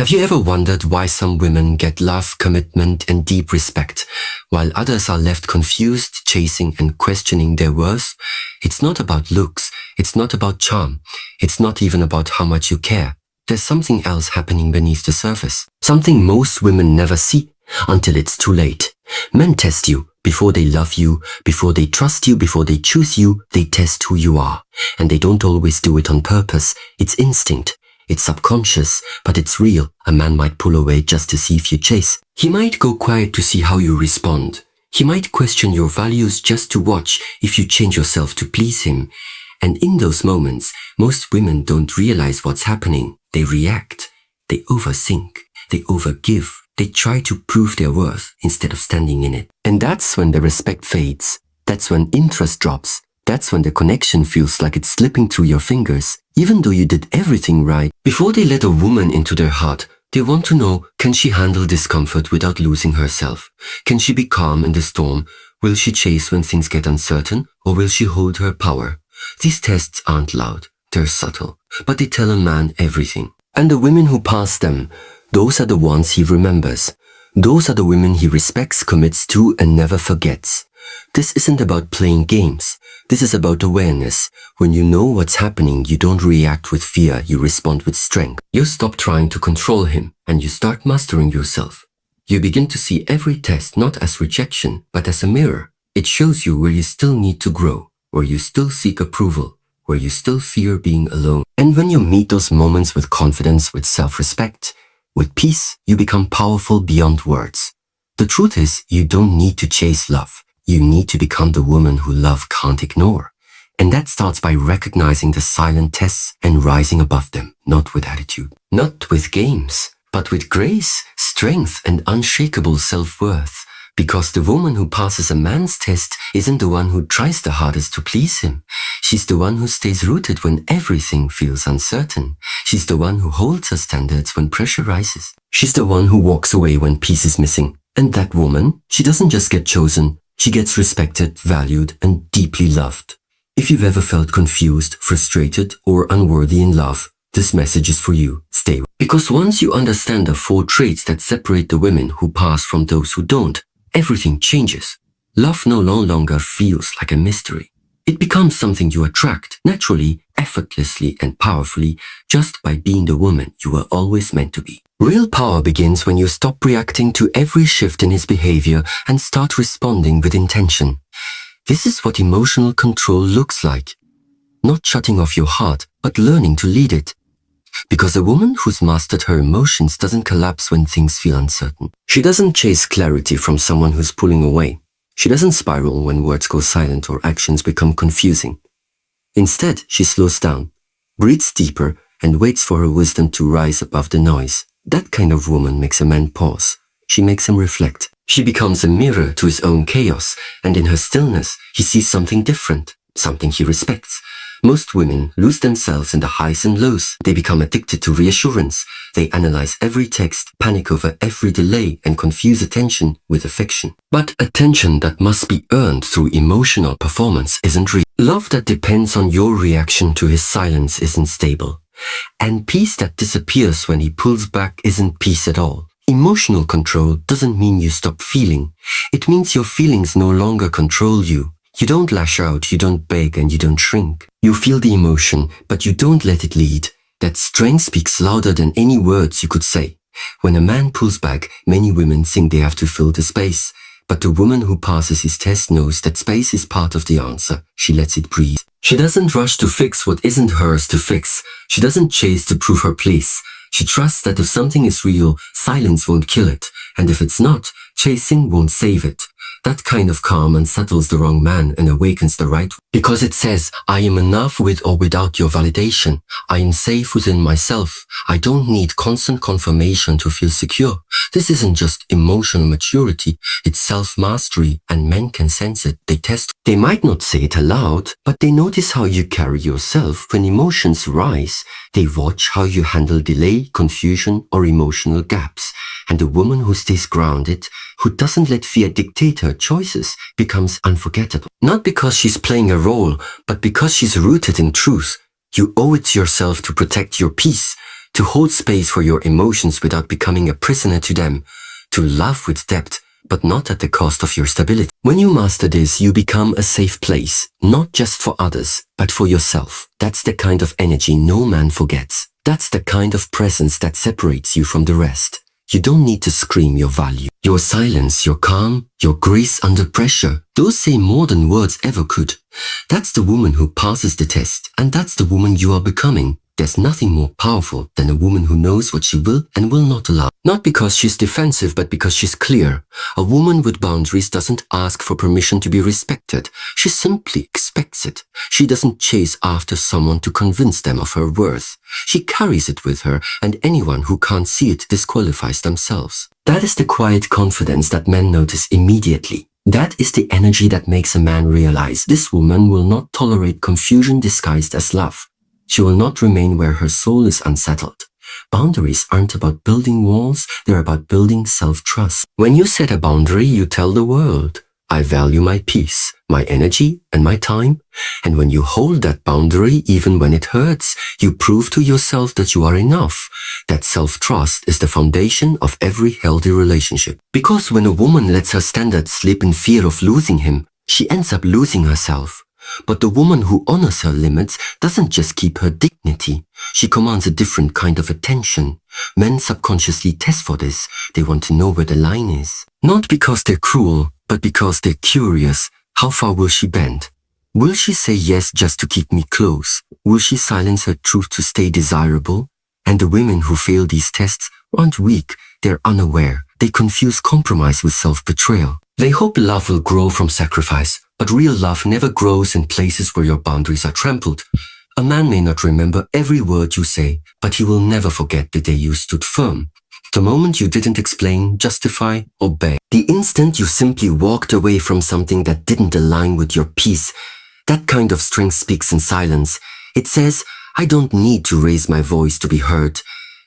Have you ever wondered why some women get love, commitment, and deep respect, while others are left confused, chasing, and questioning their worth? It's not about looks. It's not about charm. It's not even about how much you care. There's something else happening beneath the surface. Something most women never see until it's too late. Men test you. Before they love you, before they trust you, before they choose you, they test who you are. And they don't always do it on purpose. It's instinct. It's subconscious, but it's real. A man might pull away just to see if you chase. He might go quiet to see how you respond. He might question your values just to watch if you change yourself to please him. And in those moments, most women don't realize what's happening. They react. They overthink. They overgive. They try to prove their worth instead of standing in it. And that's when the respect fades. That's when interest drops. That's when the connection feels like it's slipping through your fingers, even though you did everything right. Before they let a woman into their heart, they want to know, can she handle discomfort without losing herself? Can she be calm in the storm? Will she chase when things get uncertain? Or will she hold her power? These tests aren't loud, they're subtle, but they tell a man everything. And the women who pass them, those are the ones he remembers. Those are the women he respects, commits to, and never forgets. This isn't about playing games. This is about awareness. When you know what's happening, you don't react with fear, you respond with strength. You stop trying to control him, and you start mastering yourself. You begin to see every test not as rejection, but as a mirror. It shows you where you still need to grow, where you still seek approval, where you still fear being alone. And when you meet those moments with confidence, with self-respect, with peace, you become powerful beyond words. The truth is, you don't need to chase love. You need to become the woman who love can't ignore. And that starts by recognizing the silent tests and rising above them, not with attitude, not with games, but with grace, strength, and unshakable self-worth. Because the woman who passes a man's test isn't the one who tries the hardest to please him. She's the one who stays rooted when everything feels uncertain. She's the one who holds her standards when pressure rises. She's the one who walks away when peace is missing. And that woman, she doesn't just get chosen. She gets respected, valued, and deeply loved. If you've ever felt confused, frustrated, or unworthy in love, this message is for you. Stay. Because once you understand the 4 traits that separate the women who pass from those who don't, everything changes. Love no longer feels like a mystery. It becomes something you attract naturally, effortlessly, and powerfully just by being the woman you were always meant to be. Real power begins when you stop reacting to every shift in his behavior and start responding with intention. This is what emotional control looks like. Not shutting off your heart, but learning to lead it. Because a woman who's mastered her emotions doesn't collapse when things feel uncertain. She doesn't chase clarity from someone who's pulling away. She doesn't spiral when words go silent or actions become confusing. Instead, she slows down, breathes deeper, and waits for her wisdom to rise above the noise. That kind of woman makes a man pause. She makes him reflect. She becomes a mirror to his own chaos, and in her stillness, he sees something different, something he respects. Most women lose themselves in the highs and lows. They become addicted to reassurance. They analyze every text, panic over every delay, and confuse attention with affection. But attention that must be earned through emotional performance isn't real. Love that depends on your reaction to his silence isn't stable. And peace that disappears when he pulls back isn't peace at all. Emotional control doesn't mean you stop feeling. It means your feelings no longer control you. You don't lash out, you don't beg, and you don't shrink. You feel the emotion, but you don't let it lead. That strength speaks louder than any words you could say. When a man pulls back, many women think they have to fill the space. But the woman who passes his test knows that space is part of the answer. She lets it breathe. She doesn't rush to fix what isn't hers to fix. She doesn't chase to prove her place. She trusts that if something is real, silence won't kill it. And if it's not, chasing won't save it. That kind of calm unsettles the wrong man and awakens the right one. Because it says, I am enough with or without your validation. I am safe within myself. I don't need constant confirmation to feel secure. This isn't just emotional maturity. It's self-mastery, and men can sense it. They test. They might not say it aloud, but they notice how you carry yourself when emotions rise. They watch how you handle delay, confusion, or emotional gaps. And the woman who stays grounded, who doesn't let fear dictate her choices, becomes unforgettable. Not because she's playing a role, but because she's rooted in truth. You owe it to yourself to protect your peace, to hold space for your emotions without becoming a prisoner to them, to love with depth, but not at the cost of your stability. When you master this, you become a safe place, not just for others, but for yourself. That's the kind of energy no man forgets. That's the kind of presence that separates you from the rest. You don't need to scream your value. Your silence, your calm, your grace under pressure, those say more than words ever could. That's the woman who passes the test, and that's the woman you are becoming. There's nothing more powerful than a woman who knows what she will and will not allow. Not because she's defensive, but because she's clear. A woman with boundaries doesn't ask for permission to be respected. She simply expects it. She doesn't chase after someone to convince them of her worth. She carries it with her, and anyone who can't see it disqualifies themselves. That is the quiet confidence that men notice immediately. That is the energy that makes a man realize this woman will not tolerate confusion disguised as love. She will not remain where her soul is unsettled. Boundaries aren't about building walls, they're about building self-trust. When you set a boundary, you tell the world, I value my peace, my energy, and my time. And when you hold that boundary, even when it hurts, you prove to yourself that you are enough. That self-trust is the foundation of every healthy relationship. Because when a woman lets her standards slip in fear of losing him, she ends up losing herself. But the woman who honors her limits doesn't just keep her dignity. She commands a different kind of attention. Men subconsciously test for this. They want to know where the line is. Not because they're cruel, but because they're curious. How far will she bend? Will she say yes just to keep me close? Will she silence her truth to stay desirable? And the women who fail these tests aren't weak. They're unaware. They confuse compromise with self-betrayal. They hope love will grow from sacrifice. But real love never grows in places where your boundaries are trampled. A man may not remember every word you say, but he will never forget the day you stood firm. The moment you didn't explain, justify, or beg. The instant you simply walked away from something that didn't align with your peace. That kind of strength speaks in silence. It says, I don't need to raise my voice to be heard.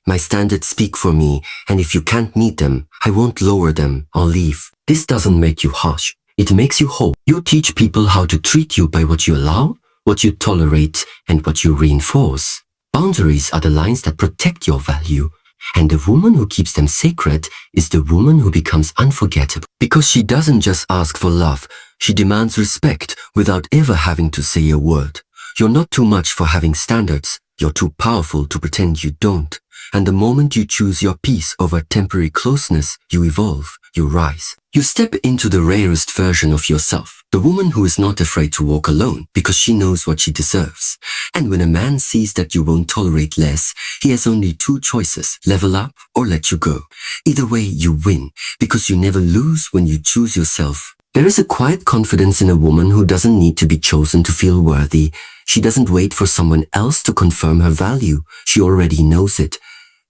My standards speak for me, and if you can't meet them, I won't lower them, I'll leave. This doesn't make you harsh. It makes you whole. You teach people how to treat you by what you allow, what you tolerate, and what you reinforce. Boundaries are the lines that protect your value, and the woman who keeps them sacred is the woman who becomes unforgettable. Because she doesn't just ask for love, she demands respect without ever having to say a word. You're not too much for having standards. You're too powerful to pretend you don't. And the moment you choose your peace over temporary closeness, you evolve, you rise. You step into the rarest version of yourself, the woman who is not afraid to walk alone because she knows what she deserves. And when a man sees that you won't tolerate less, he has only two choices, level up or let you go. Either way, you win because you never lose when you choose yourself. There is a quiet confidence in a woman who doesn't need to be chosen to feel worthy. She doesn't wait for someone else to confirm her value. She already knows it.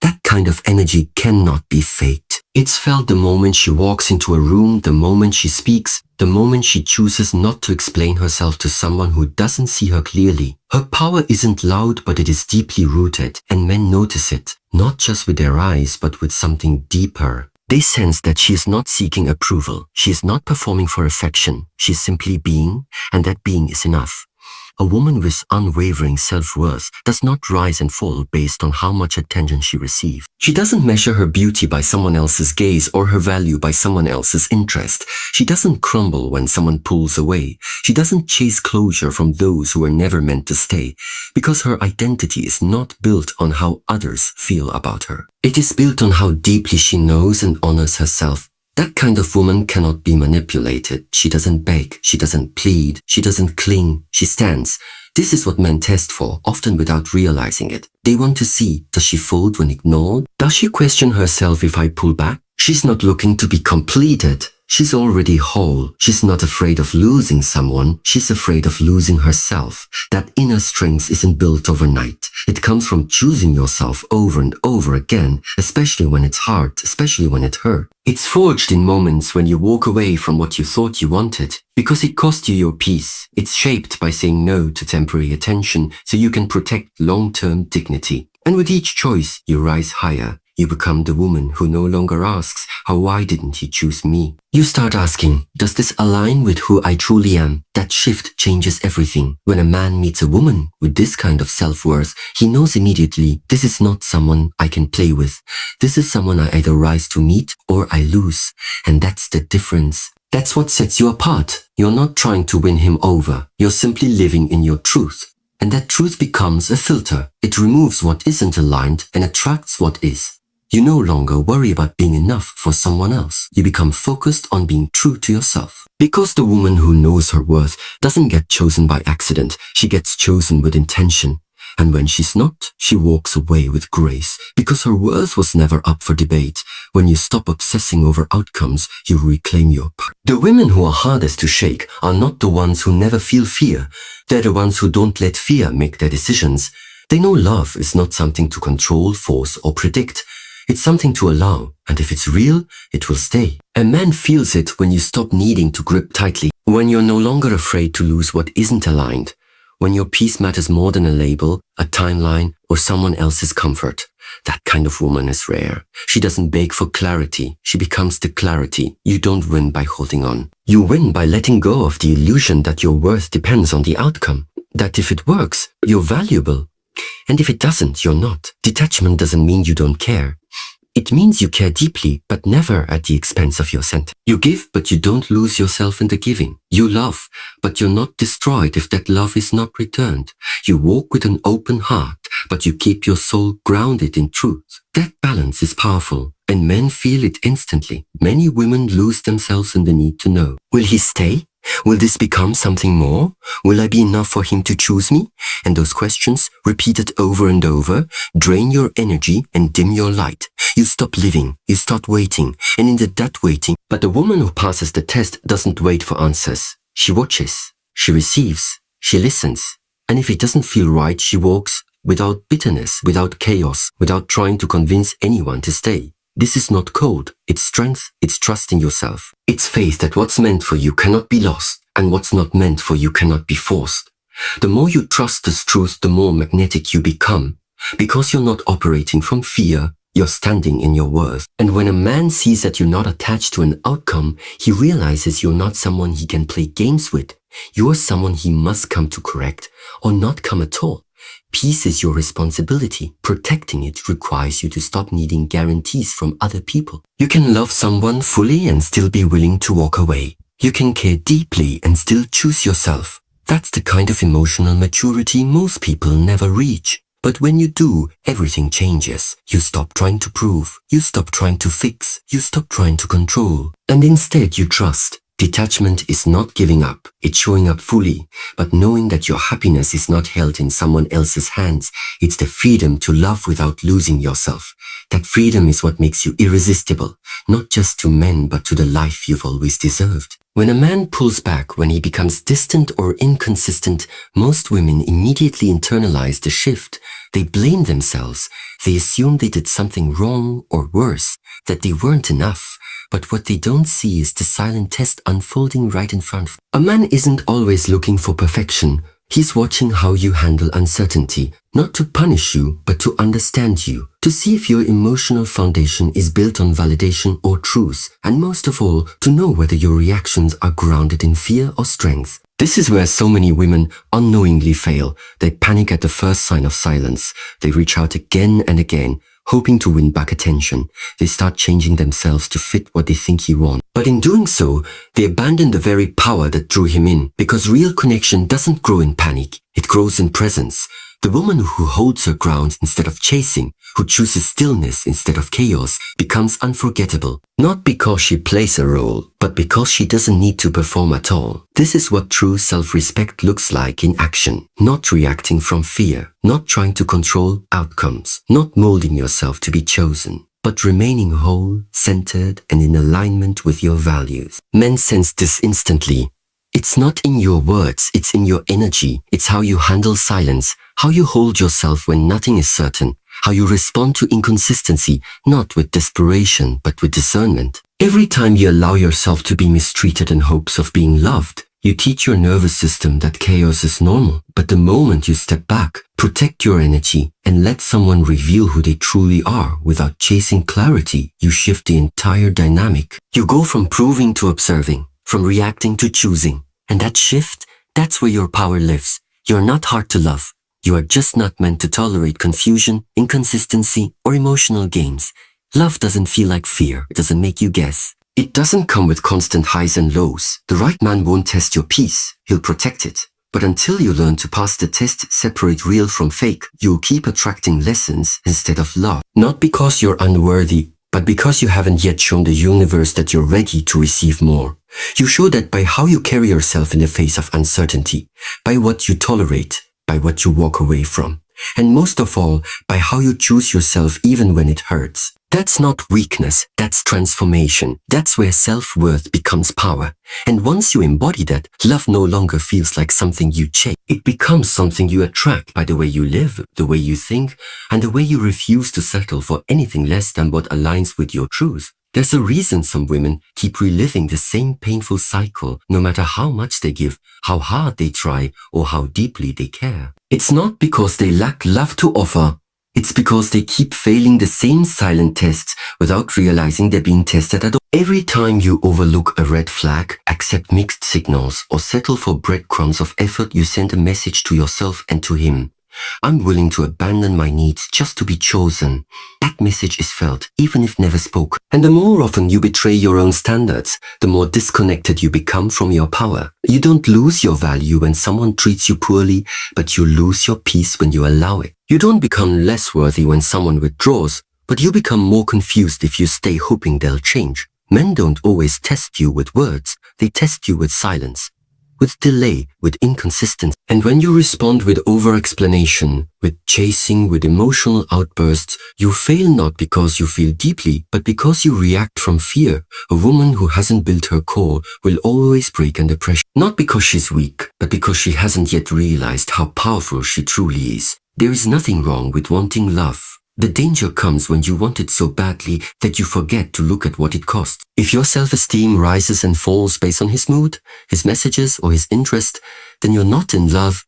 That kind of energy cannot be faked. It's felt the moment she walks into a room, the moment she speaks, the moment she chooses not to explain herself to someone who doesn't see her clearly. Her power isn't loud, but it is deeply rooted, and men notice it, not just with their eyes, but with something deeper. They sense that she is not seeking approval. She is not performing for affection. She is simply being, and that being is enough. A woman with unwavering self-worth does not rise and fall based on how much attention she receives. She doesn't measure her beauty by someone else's gaze or her value by someone else's interest. She doesn't crumble when someone pulls away. She doesn't chase closure from those who were never meant to stay, because her identity is not built on how others feel about her. It is built on how deeply she knows and honors herself. That kind of woman cannot be manipulated. She doesn't beg, she doesn't plead, she doesn't cling, she stands. This is what men test for, often without realizing it. They want to see, does she fold when ignored? Does she question herself if I pull back? She's not looking to be completed. She's already whole. She's not afraid of losing someone. She's afraid of losing herself. That inner strength isn't built overnight. It comes from choosing yourself over and over again, especially when it's hard, especially when it hurts. It's forged in moments when you walk away from what you thought you wanted, because it cost you your peace. It's shaped by saying no to temporary attention so you can protect long-term dignity. And with each choice, you rise higher. You become the woman who no longer asks, why didn't he choose me? You start asking, does this align with who I truly am? That shift changes everything. When a man meets a woman with this kind of self-worth, he knows immediately, this is not someone I can play with. This is someone I either rise to meet or I lose. And that's the difference. That's what sets you apart. You're not trying to win him over. You're simply living in your truth. And that truth becomes a filter. It removes what isn't aligned and attracts what is. You no longer worry about being enough for someone else. You become focused on being true to yourself. Because the woman who knows her worth doesn't get chosen by accident. She gets chosen with intention. And when she's not, she walks away with grace. Because her worth was never up for debate. When you stop obsessing over outcomes, you reclaim your power. The women who are hardest to shake are not the ones who never feel fear. They're the ones who don't let fear make their decisions. They know love is not something to control, force, or predict. It's something to allow, and if it's real, it will stay. A man feels it when you stop needing to grip tightly, when you're no longer afraid to lose what isn't aligned, when your peace matters more than a label, a timeline, or someone else's comfort. That kind of woman is rare. She doesn't beg for clarity. She becomes the clarity. You don't win by holding on. You win by letting go of the illusion that your worth depends on the outcome, that if it works, you're valuable. And if it doesn't, you're not. Detachment doesn't mean you don't care. It means you care deeply, but never at the expense of your center. You give, but you don't lose yourself in the giving. You love, but you're not destroyed if that love is not returned. You walk with an open heart, but you keep your soul grounded in truth. That balance is powerful, and men feel it instantly. Many women lose themselves in the need to know. Will he stay? Will this become something more? Will I be enough for him to choose me? And those questions, repeated over and over, drain your energy and dim your light. You stop living, you start waiting, and in that waiting, but the woman who passes the test doesn't wait for answers. She watches, she receives, she listens, and if it doesn't feel right, she walks without bitterness, without chaos, without trying to convince anyone to stay. This is not cold, it's strength, it's trust in yourself. It's faith that what's meant for you cannot be lost, and what's not meant for you cannot be forced. The more you trust this truth, the more magnetic you become. Because you're not operating from fear, you're standing in your worth. And when a man sees that you're not attached to an outcome, he realizes you're not someone he can play games with. You're someone he must come to correct, or not come at all. Peace is your responsibility. Protecting it requires you to stop needing guarantees from other people. You can love someone fully and still be willing to walk away. You can care deeply and still choose yourself. That's the kind of emotional maturity most people never reach. But when you do, everything changes. You stop trying to prove. You stop trying to fix. You stop trying to control. And instead you trust. Detachment is not giving up, it's showing up fully, but knowing that your happiness is not held in someone else's hands. It's the freedom to love without losing yourself. That freedom is what makes you irresistible, not just to men but to the life you've always deserved. When a man pulls back, when he becomes distant or inconsistent, most women immediately internalize the shift. They blame themselves. They assume they did something wrong or worse, that they weren't enough. But what they don't see is the silent test unfolding right in front of them. A man isn't always looking for perfection. He's watching how you handle uncertainty, not to punish you, but to understand you, to see if your emotional foundation is built on validation or truth, and most of all, to know whether your reactions are grounded in fear or strength. This is where so many women unknowingly fail. They panic at the first sign of silence. They reach out again and again, hoping to win back attention. They start changing themselves to fit what they think he wants. But in doing so, they abandon the very power that drew him in, because real connection doesn't grow in panic. It grows in presence. The woman who holds her ground instead of chasing, who chooses stillness instead of chaos, becomes unforgettable. Not because she plays a role, but because she doesn't need to perform at all. This is what true self-respect looks like in action. Not reacting from fear, not trying to control outcomes, not molding yourself to be chosen, but remaining whole, centered, and in alignment with your values. Men sense this instantly. It's not in your words, it's in your energy. It's how you handle silence, how you hold yourself when nothing is certain, how you respond to inconsistency, not with desperation, but with discernment. Every time you allow yourself to be mistreated in hopes of being loved, You teach your nervous system that chaos is normal, but the moment you step back, protect your energy, and let someone reveal who they truly are without chasing clarity, you shift the entire dynamic. You go from proving to observing, from reacting to choosing. And that shift, that's where your power lives. You're not hard to love. You are just not meant to tolerate confusion, inconsistency, or emotional games. Love doesn't feel like fear. It doesn't make you guess. It doesn't come with constant highs and lows. The right man won't test your peace. He'll protect it. But until you learn to pass the test, separate real from fake, you'll keep attracting lessons instead of love. Not because you're unworthy, but because you haven't yet shown the universe that you're ready to receive more. You show that by how you carry yourself in the face of uncertainty, by what you tolerate, by what you walk away from, and most of all, by how you choose yourself even when it hurts. That's not weakness, that's transformation. That's where self-worth becomes power. And once you embody that, love no longer feels like something you chase. It becomes something you attract by the way you live, the way you think, and the way you refuse to settle for anything less than what aligns with your truth. There's a reason some women keep reliving the same painful cycle, no matter how much they give, how hard they try, or how deeply they care. It's not because they lack love to offer. It's because they keep failing the same silent tests without realizing they're being tested at all. Every time you overlook a red flag, accept mixed signals, or settle for breadcrumbs of effort, you send a message to yourself and to him. I'm willing to abandon my needs just to be chosen. That message is felt, even if never spoken. And the more often you betray your own standards, the more disconnected you become from your power. You don't lose your value when someone treats you poorly, but you lose your peace when you allow it. You don't become less worthy when someone withdraws, but you become more confused if you stay hoping they'll change. Men don't always test you with words, they test you with silence, with delay, with inconsistency. And when you respond with over-explanation, with chasing, with emotional outbursts, you fail not because you feel deeply, but because you react from fear. A woman who hasn't built her core will always break under pressure. Not because she's weak, but because she hasn't yet realized how powerful she truly is. There is nothing wrong with wanting love. The danger comes when you want it so badly that you forget to look at what it costs. If your self-esteem rises and falls based on his mood, his messages, or his interest, then you're not in love,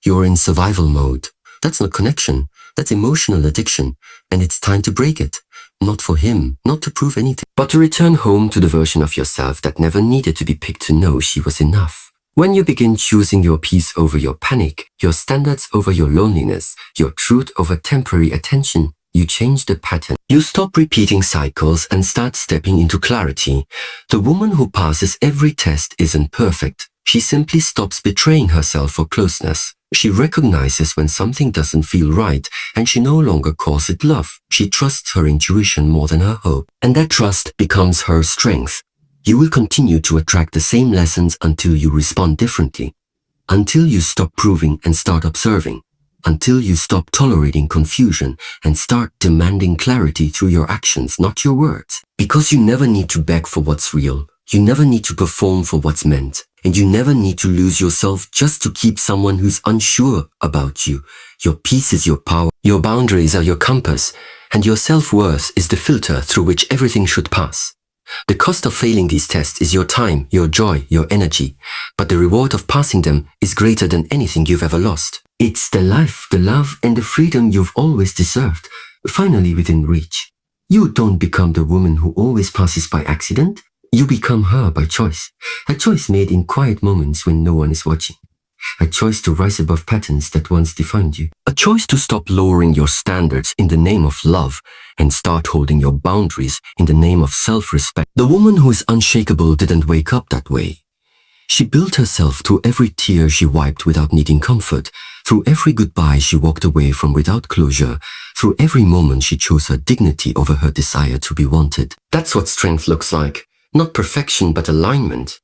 you're in survival mode. That's not connection, that's emotional addiction, and it's time to break it. Not for him, not to prove anything, but to return home to the version of yourself that never needed to be picked to know she was enough. When you begin choosing your peace over your panic, your standards over your loneliness, your truth over temporary attention, you change the pattern. You stop repeating cycles and start stepping into clarity. The woman who passes every test isn't perfect. She simply stops betraying herself for closeness. She recognizes when something doesn't feel right, and she no longer calls it love. She trusts her intuition more than her hope. And that trust becomes her strength. You will continue to attract the same lessons until you respond differently, until you stop proving and start observing, until you stop tolerating confusion and start demanding clarity through your actions, not your words. Because you never need to beg for what's real, you never need to perform for what's meant, and you never need to lose yourself just to keep someone who's unsure about you. Your peace is your power, your boundaries are your compass, and your self-worth is the filter through which everything should pass. The cost of failing these tests is your time, your joy, your energy, but the reward of passing them is greater than anything you've ever lost. It's the life, the love, and the freedom you've always deserved, finally within reach. You don't become the woman who always passes by accident. You become her by choice. A choice made in quiet moments when no one is watching. A choice to rise above patterns that once defined you. A choice to stop lowering your standards in the name of love and start holding your boundaries in the name of self-respect. The woman who is unshakable didn't wake up that way. She built herself through every tear she wiped without needing comfort, through every goodbye she walked away from without closure, through every moment she chose her dignity over her desire to be wanted. That's what strength looks like. Not perfection, but alignment.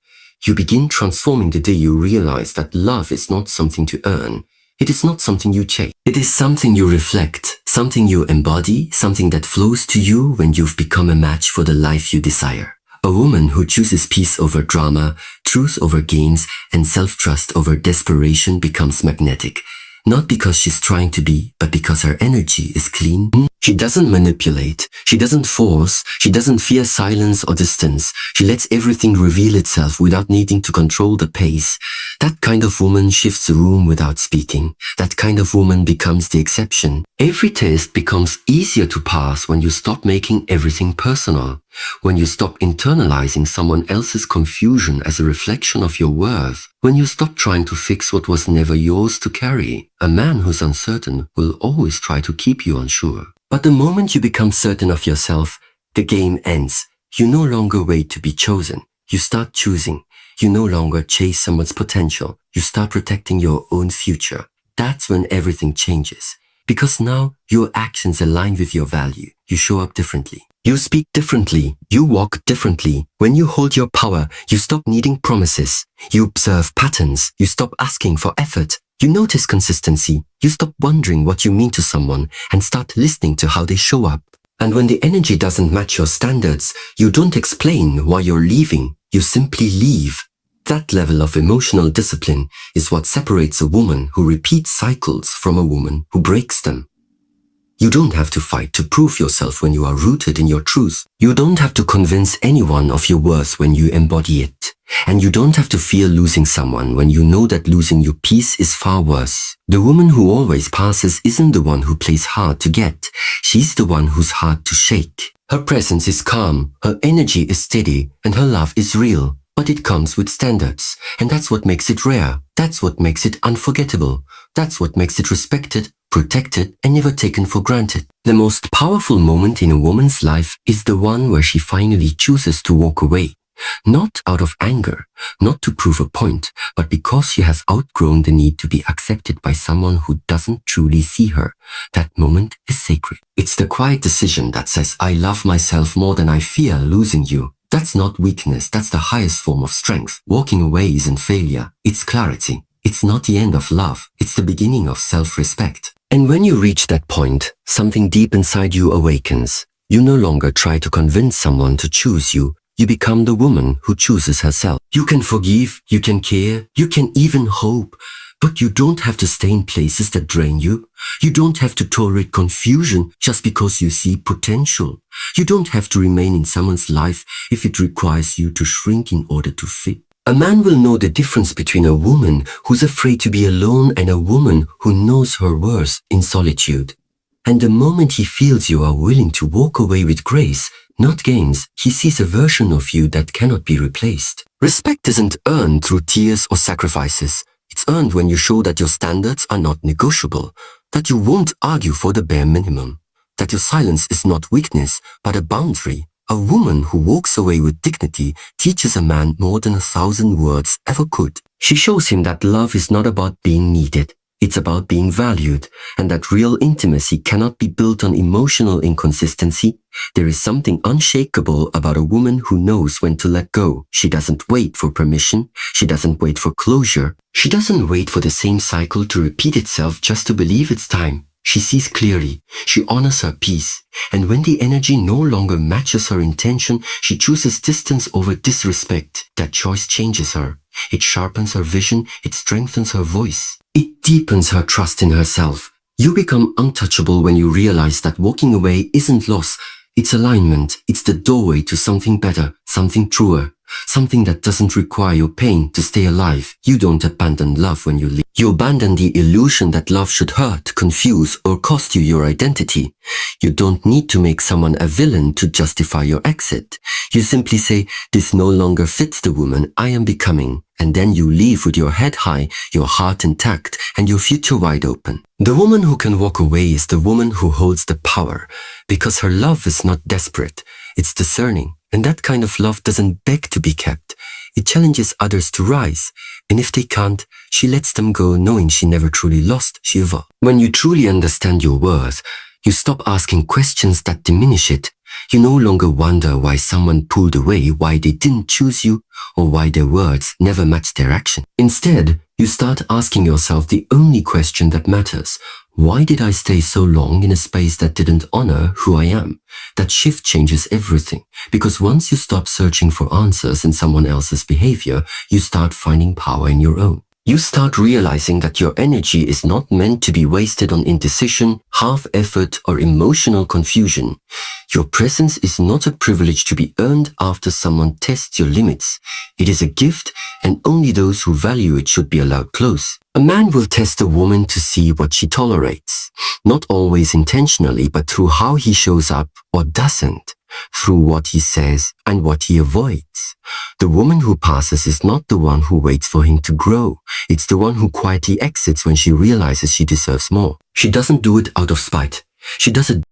You begin transforming the day you realize that love is not something to earn. It is not something you chase. It is something you reflect, something you embody, something that flows to you when you've become a match for the life you desire. A woman who chooses peace over drama, truth over gains, and self-trust over desperation becomes magnetic. Not because she's trying to be, but because her energy is clean. She doesn't manipulate, she doesn't force, she doesn't fear silence or distance. She lets everything reveal itself without needing to control the pace. That kind of woman shifts the room without speaking. That kind of woman becomes the exception. Every test becomes easier to pass when you stop making everything personal. When you stop internalizing someone else's confusion as a reflection of your worth. When you stop trying to fix what was never yours to carry. A man who's uncertain will always try to keep you unsure. But the moment you become certain of yourself, the game ends. You no longer wait to be chosen. You start choosing. You no longer chase someone's potential. You start protecting your own future. That's when everything changes. Because now your actions align with your value. You show up differently. You speak differently. You walk differently. When you hold your power, you stop needing promises. You observe patterns. You stop asking for effort. You notice consistency. You stop wondering what you mean to someone and start listening to how they show up. And when the energy doesn't match your standards, you don't explain why you're leaving. You simply leave. That level of emotional discipline is what separates a woman who repeats cycles from a woman who breaks them. You don't have to fight to prove yourself when you are rooted in your truth. You don't have to convince anyone of your worth when you embody it. And you don't have to fear losing someone when you know that losing your peace is far worse. The woman who always passes isn't the one who plays hard to get. She's the one who's hard to shake. Her presence is calm, her energy is steady, and her love is real. But it comes with standards, and that's what makes it rare. That's what makes it unforgettable. That's what makes it respected, protected, and never taken for granted. The most powerful moment in a woman's life is the one where she finally chooses to walk away. Not out of anger, not to prove a point, but because she has outgrown the need to be accepted by someone who doesn't truly see her. That moment is sacred. It's the quiet decision that says, I love myself more than I fear losing you. That's not weakness, that's the highest form of strength. Walking away isn't failure, it's clarity. It's not the end of love, it's the beginning of self-respect. And when you reach that point, something deep inside you awakens. You no longer try to convince someone to choose you. You become the woman who chooses herself. You can forgive, you can care, you can even hope, but you don't have to stay in places that drain you. You don't have to tolerate confusion just because you see potential. You don't have to remain in someone's life if it requires you to shrink in order to fit. A man will know the difference between a woman who's afraid to be alone and a woman who knows her worth in solitude. And the moment he feels you are willing to walk away with grace, not games, he sees a version of you that cannot be replaced. Respect isn't earned through tears or sacrifices. It's earned when you show that your standards are not negotiable, that you won't argue for the bare minimum, that your silence is not weakness, but a boundary. A woman who walks away with dignity teaches a man more than 1,000 words ever could. She shows him that love is not about being needed. It's about being valued, and that real intimacy cannot be built on emotional inconsistency. There is something unshakable about a woman who knows when to let go. She doesn't wait for permission. She doesn't wait for closure. She doesn't wait for the same cycle to repeat itself just to believe it's time. She sees clearly. She honors her peace. And when the energy no longer matches her intention, she chooses distance over disrespect. That choice changes her. It sharpens her vision. It strengthens her voice. It deepens her trust in herself. You become untouchable when you realize that walking away isn't loss. It's alignment. It's the doorway to something better, something truer, something that doesn't require your pain to stay alive. You don't abandon love when you leave. You abandon the illusion that love should hurt, confuse, or cost you your identity. You don't need to make someone a villain to justify your exit. You simply say, this no longer fits the woman I am becoming. And then you leave with your head high, your heart intact, and your future wide open. The woman who can walk away is the woman who holds the power, because her love is not desperate, it's discerning. And that kind of love doesn't beg to be kept. It challenges others to rise. And if they can't, she lets them go knowing she never truly lost, she evolved. When you truly understand your worth, you stop asking questions that diminish it. You no longer wonder why someone pulled away, why they didn't choose you, or why their words never matched their action. Instead, you start asking yourself the only question that matters. Why did I stay so long in a space that didn't honor who I am? That shift changes everything, because once you stop searching for answers in someone else's behavior, you start finding power in your own. You start realizing that your energy is not meant to be wasted on indecision, half-effort, or emotional confusion. Your presence is not a privilege to be earned after someone tests your limits. It is a gift, and only those who value it should be allowed close. A man will test a woman to see what she tolerates, not always intentionally, but through how he shows up or doesn't, through what he says and what he avoids. The woman who passes is not the one who waits for him to grow. It's the one who quietly exits when she realizes she deserves more. She doesn't do it out of spite. She does it